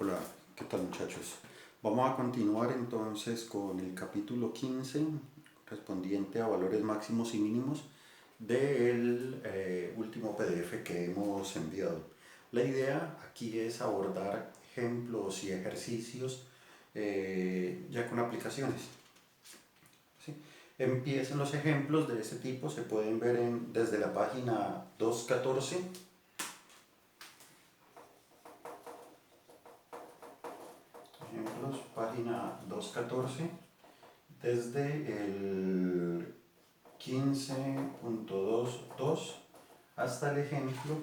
Hola, ¿qué tal muchachos? Vamos a continuar entonces con el capítulo 15 correspondiente a valores máximos y mínimos del último PDF que hemos enviado. La idea aquí es abordar ejemplos y ejercicios ya con aplicaciones. ¿Sí? Empiezan los ejemplos de ese tipo, se pueden ver desde la página 214. Ejemplos, página 214, desde el 15.22 hasta el ejemplo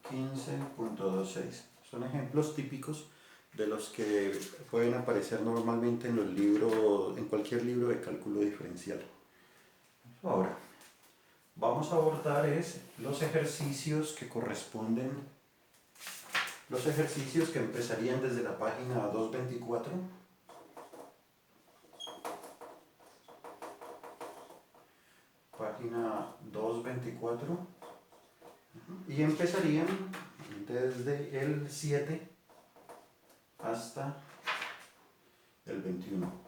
15.26. Son ejemplos típicos de los que pueden aparecer normalmente en los libros, en cualquier libro de cálculo diferencial. Ahora, vamos a abordar los ejercicios que corresponden, los ejercicios que empezarían desde la página 224. Página 224. Y empezarían desde el 7 hasta el 21.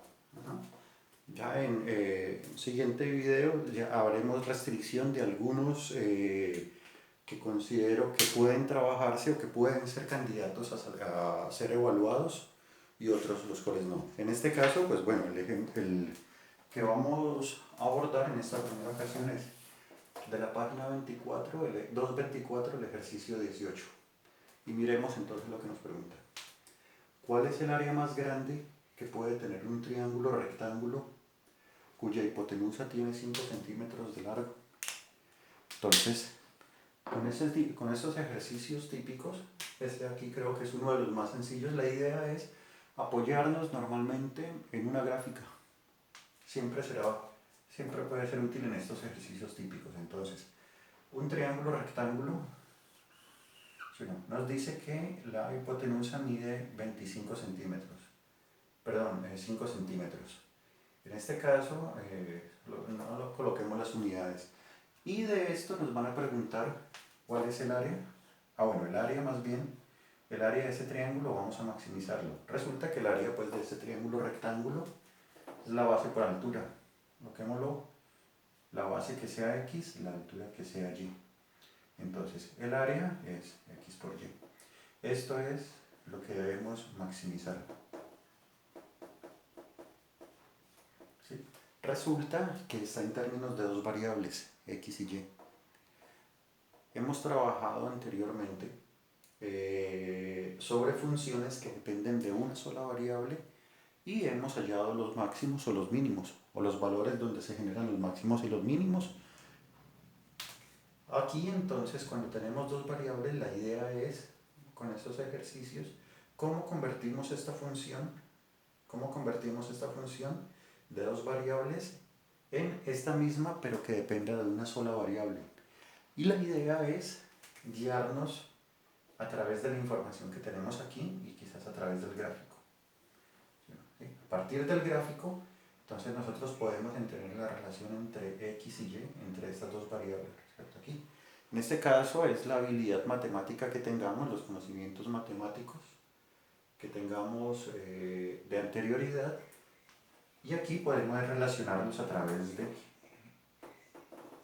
Ya en siguiente video ya haremos restricción de algunos que considero que pueden trabajarse o que pueden ser candidatos a ser evaluados y otros los cuales no. En este caso, pues bueno, el que vamos a abordar en esta primera ocasión es de la página 24, 224, el ejercicio 18. Y miremos entonces lo que nos pregunta. ¿Cuál es el área más grande que puede tener un triángulo rectángulo cuya hipotenusa tiene 5 centímetros de largo? Entonces, con esos ejercicios típicos, este aquí creo que es uno de los más sencillos. La idea es apoyarnos normalmente en una gráfica. Siempre puede ser útil en estos ejercicios típicos. Entonces, un triángulo rectángulo nos dice que la hipotenusa mide 25 centímetros, perdón, 5 centímetros. En este caso, no coloquemos las unidades. Y de esto nos van a preguntar cuál es el área. Bueno, el área más bien, el área de ese triángulo vamos a maximizarlo. Resulta que el área pues, de ese triángulo rectángulo es la base por altura. Coloquémoslo, la base que sea x, la altura que sea y. Entonces, el área es x por y. Esto es lo que debemos maximizar. ¿Sí? Resulta que está en términos de dos variables, x y y. Hemos trabajado anteriormente sobre funciones que dependen de una sola variable y hemos hallado los máximos o los mínimos, o los valores donde se generan los máximos y los mínimos. Aquí entonces, cuando tenemos dos variables, la idea es, con estos ejercicios, cómo convertimos esta función de dos variables en esta misma, pero que dependa de una sola variable. Y la idea es guiarnos a través de la información que tenemos aquí y quizás a través del gráfico. ¿Sí? A partir del gráfico, entonces nosotros podemos entender la relación entre x y y, entre estas dos variables. ¿Cierto? Aquí. En este caso es la habilidad matemática que tengamos, los conocimientos matemáticos que tengamos de anterioridad, y aquí podemos relacionarlos a través de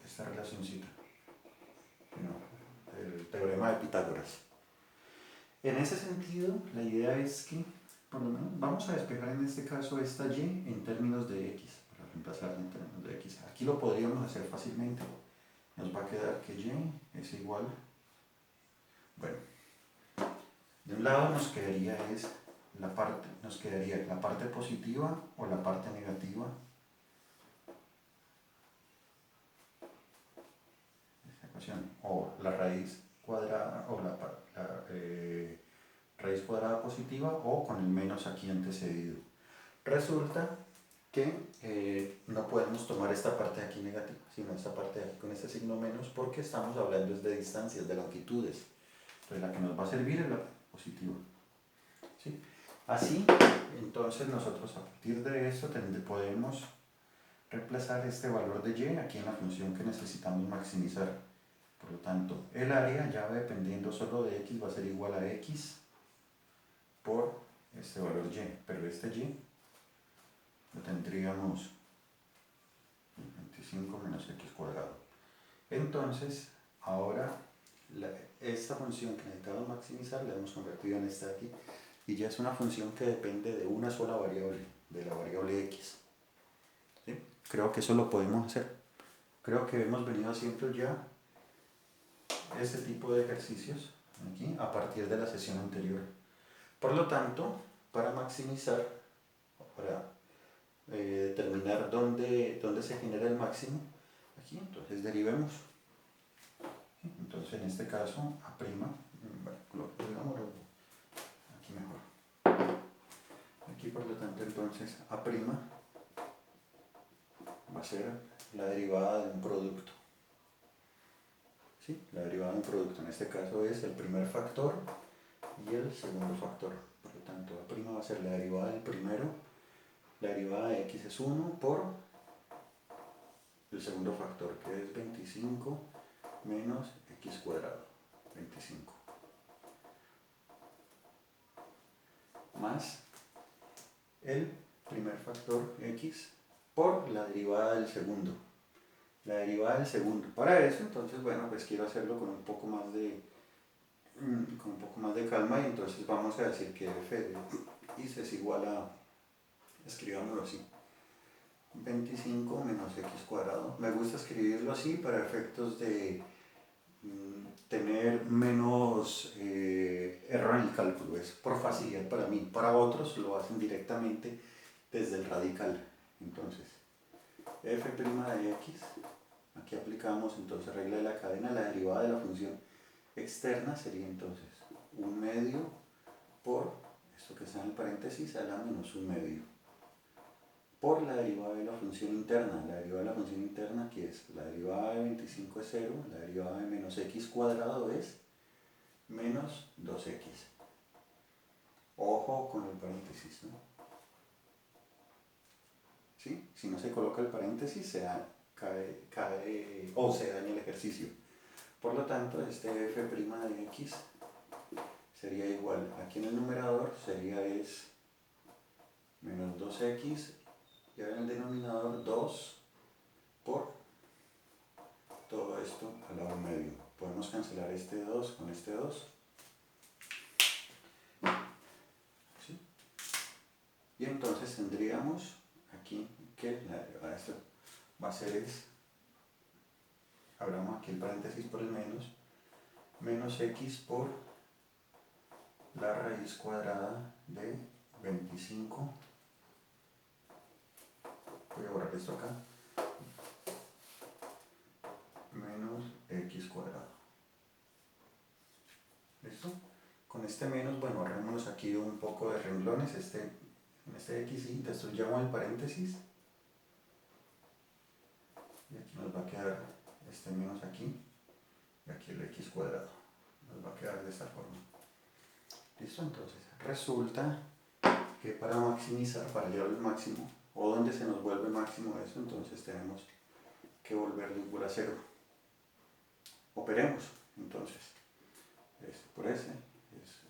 esta relacioncita, el teorema de Pitágoras. En ese sentido, la idea es que, por lo menos, vamos a despejar en este caso esta y en términos de x, para reemplazarla en términos de x. Aquí lo podríamos hacer fácilmente. Nos va a quedar que y es igual, bueno, de un lado nos quedaría la parte positiva o la parte negativa de esta ecuación, o la raíz cuadrada, o la raíz cuadrada positiva, o con el menos aquí antecedido. Resulta que no podemos tomar esta parte de aquí negativa, sino esta parte de aquí con este signo menos, porque estamos hablando de distancias, de longitudes. Entonces la que nos va a servir es la positiva. ¿Sí? Así, entonces nosotros a partir de esto podemos reemplazar este valor de y aquí en la función que necesitamos maximizar. Por lo tanto, el área ya dependiendo solo de x va a ser igual a x por este valor y, pero este y lo tendríamos 25 menos x cuadrado. Entonces, ahora esta función que necesitamos maximizar la hemos convertido en esta de aquí y ya es una función que depende de una sola variable, de la variable x. ¿Sí? Creo que eso lo podemos hacer. Creo que hemos venido haciendo ya este tipo de ejercicios aquí a partir de la sesión anterior. Por lo tanto, para maximizar, para determinar dónde se genera el máximo, aquí entonces derivemos. Entonces en este caso a', bueno, digámoslo aquí mejor. Aquí por lo tanto entonces a' va a ser la derivada de un producto. ¿Sí? La derivada de un producto en este caso es el primer factor y el segundo factor. Por lo tanto a' va a ser la derivada del primero, la derivada de x es 1 por el segundo factor que es 25 menos x cuadrado, 25. Más el primer factor x por la derivada del segundo. La derivada del segundo. Para eso, entonces, bueno, pues quiero hacerlo con un poco más de calma y entonces vamos a decir que f de x es igual a, escribámoslo así, 25 menos x cuadrado. Me gusta escribirlo así para efectos de tener menos error en el cálculo, es por facilidad para mí. Para otros lo hacen directamente desde el radical. Entonces, f' de x, aquí aplicamos entonces regla de la cadena, la derivada de la función externa sería entonces 1/2 por, esto que está en el paréntesis, a la menos 1/2, por la derivada de la función interna. La derivada de la función interna, que es la derivada de 25 es 0, la derivada de menos x cuadrado es menos 2x. Ojo con el paréntesis, ¿no? ¿Sí? Si no se coloca el paréntesis, se cae o se daña el ejercicio. Por lo tanto, este f' de x sería igual, aquí en el numerador sería es menos 2x y ahora en el denominador 2 por todo esto a la 1/2. Podemos cancelar este 2 con este 2. ¿Sí? Y entonces tendríamos aquí que la derivada de esto va a ser es, abramos aquí el paréntesis por el menos x por la raíz cuadrada de 25, voy a borrar esto acá, menos x cuadrado. ¿Listo? Con este menos, bueno, ahorrémonos aquí un poco de renglones, en este x y destruyamos el paréntesis y aquí nos va a quedar este menos aquí y aquí el x cuadrado, nos va a quedar de esta forma. ¿Listo? Entonces resulta que para maximizar, para llevar al máximo, o donde se nos vuelve máximo eso, entonces tenemos que volverlo igual a 0. Operemos, entonces, este por ese es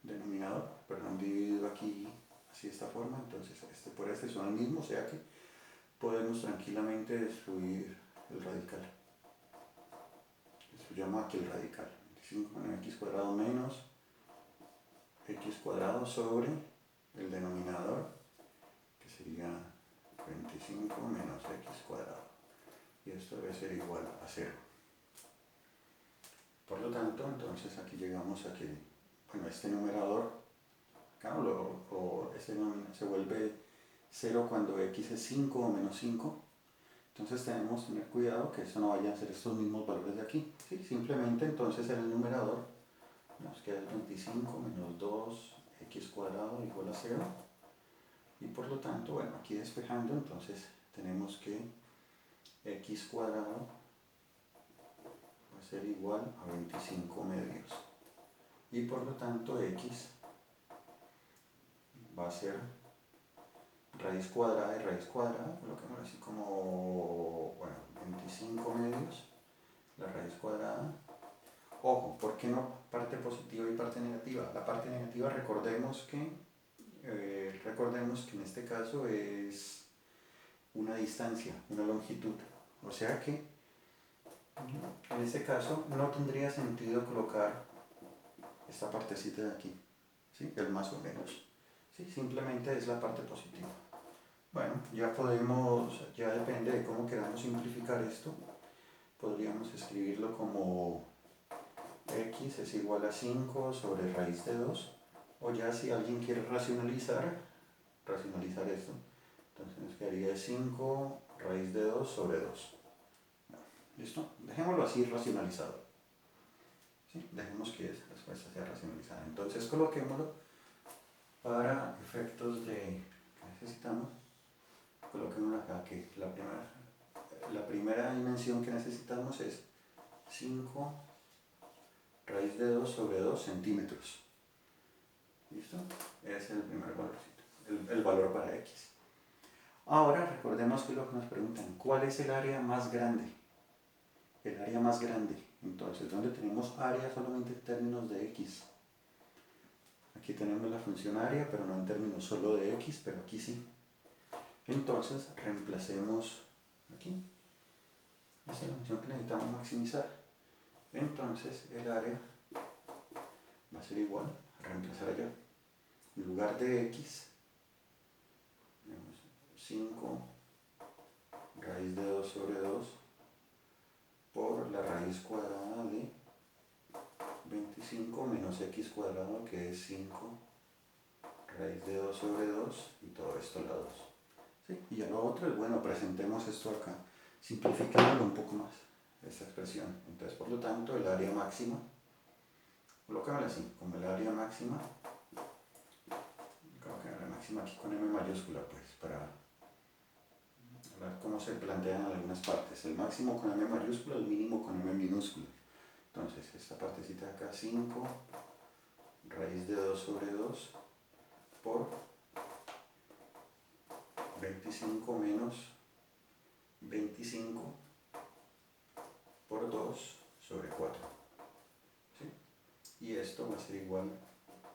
denominador, perdón, dividido aquí así de esta forma, entonces este por este son el mismo, o sea que podemos tranquilamente destruir el radical. Destruyamos aquí el radical, 25 menos x cuadrado menos x cuadrado sobre el denominador, que sería 25 menos x cuadrado. Y esto debe ser igual a 0. Por lo tanto, entonces aquí llegamos a que, bueno, este numerador, claro, este denominador se vuelve 0 cuando x es 5 o menos 5. Entonces tenemos que tener cuidado que esto no vaya a ser estos mismos valores de aquí. ¿Sí? Simplemente entonces en el numerador nos queda el 25 menos 2x cuadrado igual a 0. Y por lo tanto, bueno, aquí despejando, entonces tenemos que x cuadrado va a ser igual a 25 medios. Y por lo tanto x va a ser raíz cuadrada y raíz cuadrada, coloquémoslo así como, bueno, 25 medios, la raíz cuadrada. Ojo, ¿por qué no parte positiva y parte negativa? La parte negativa, recordemos que en este caso es una distancia, una longitud. O sea que en este caso no tendría sentido colocar esta partecita de aquí, ¿sí? El más o menos. ¿Sí? Simplemente es la parte positiva. Bueno, ya depende de cómo queramos simplificar esto, podríamos escribirlo como x es igual a 5 sobre raíz de 2, o ya si alguien quiere racionalizar esto, entonces nos quedaría 5 raíz de 2 sobre 2. ¿Listo? Dejémoslo así racionalizado. ¿Sí? Dejemos que esa respuesta sea racionalizada. Entonces coloquémoslo para efectos de que necesitamos. Coloquémoslo acá, que la primera dimensión que necesitamos es 5 raíz de 2 sobre 2 centímetros. ¿Listo? Ese es el primer valorcito, el valor para x. Ahora recordemos que lo que nos preguntan, ¿cuál es el área más grande? El área más grande. Entonces, ¿dónde tenemos área solamente en términos de x? Aquí tenemos la función área, pero no en términos solo de x, pero aquí sí. Entonces, reemplacemos aquí. Esa es la función que necesitamos maximizar. Entonces, el área va a ser igual a reemplazar allá. En lugar de x, tenemos 5 raíz de 2 sobre 2 por la raíz cuadrada de 25 menos x cuadrado, que es 5 raíz de 2 sobre 2, y todo esto la 2. ¿Sí? Y ya lo otro es, bueno, presentemos esto acá, simplificándolo un poco más, esta expresión. Entonces, por lo tanto, el área máxima, colócamela así, como el área máxima, aquí con M mayúscula, pues, para ver cómo se plantean en algunas partes. El máximo con M mayúscula, el mínimo con M minúscula. Entonces, esta partecita de acá, 5 raíz de 2 sobre 2 por 25 menos 25 por 2 sobre 4. ¿Sí? Y esto va a ser igual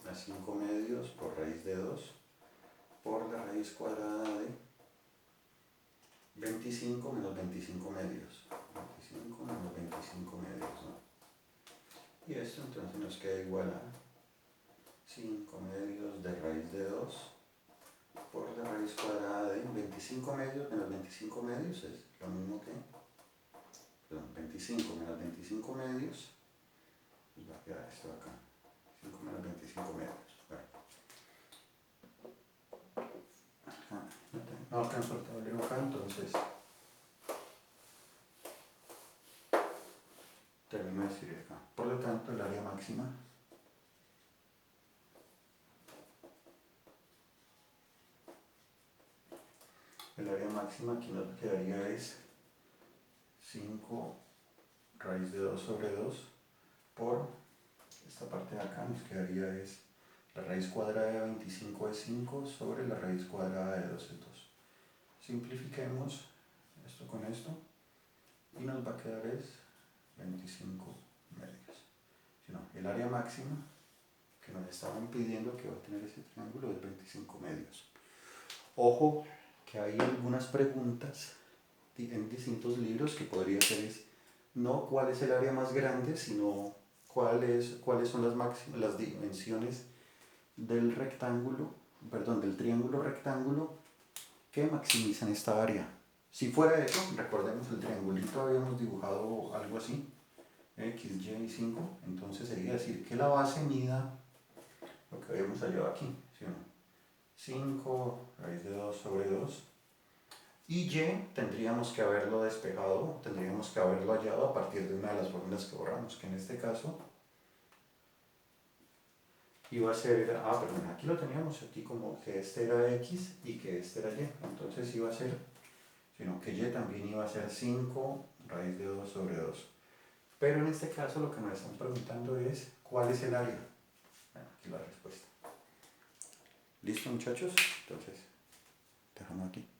a 5 medios por raíz de 2 por la raíz cuadrada de 25 menos 25 medios. 25 menos 25 medios, ¿no? Y esto entonces nos queda igual a 5 medios de raíz de 2 por la raíz cuadrada de 25 medios menos 25 medios, es lo mismo que, perdón, 25 menos 25 medios, pues va a quedar esto acá, 5 menos 25 medios. Bueno, no alcanzo el tablero acá, entonces termino de escribir acá. Por lo tanto, el área máxima aquí nos quedaría es 5 raíz de 2 sobre 2 por esta parte de acá, nos quedaría es la raíz cuadrada de 25 es 5 sobre la raíz cuadrada de 2 es 2. Simplifiquemos esto con esto y nos va a quedar es 25 medios. Si no, el área máxima que nos estaban pidiendo que va a tener ese triángulo es 25 medios. Ojo que hay algunas preguntas en distintos libros que podría ser es no cuál es el área más grande, sino cuáles son las dimensiones del rectángulo, perdón, del triángulo rectángulo que maximizan esta área. Si fuera eso, recordemos el triangulito, habíamos dibujado algo así, x, y y 5, entonces sería decir que la base mida lo que habíamos hallado aquí, ¿sí o no? 5 raíz de 2 sobre 2, y y tendríamos que haberlo despejado, tendríamos que haberlo hallado a partir de una de las fórmulas que borramos, que en este caso iba a ser, perdón, aquí lo teníamos aquí como que este era x y que este era y, entonces iba a ser, sino que y también iba a ser 5 raíz de 2 sobre 2. Pero en este caso lo que nos están preguntando es ¿cuál es el área? Bueno, aquí la respuesta. ¿Listo, muchachos? Entonces dejamos aquí.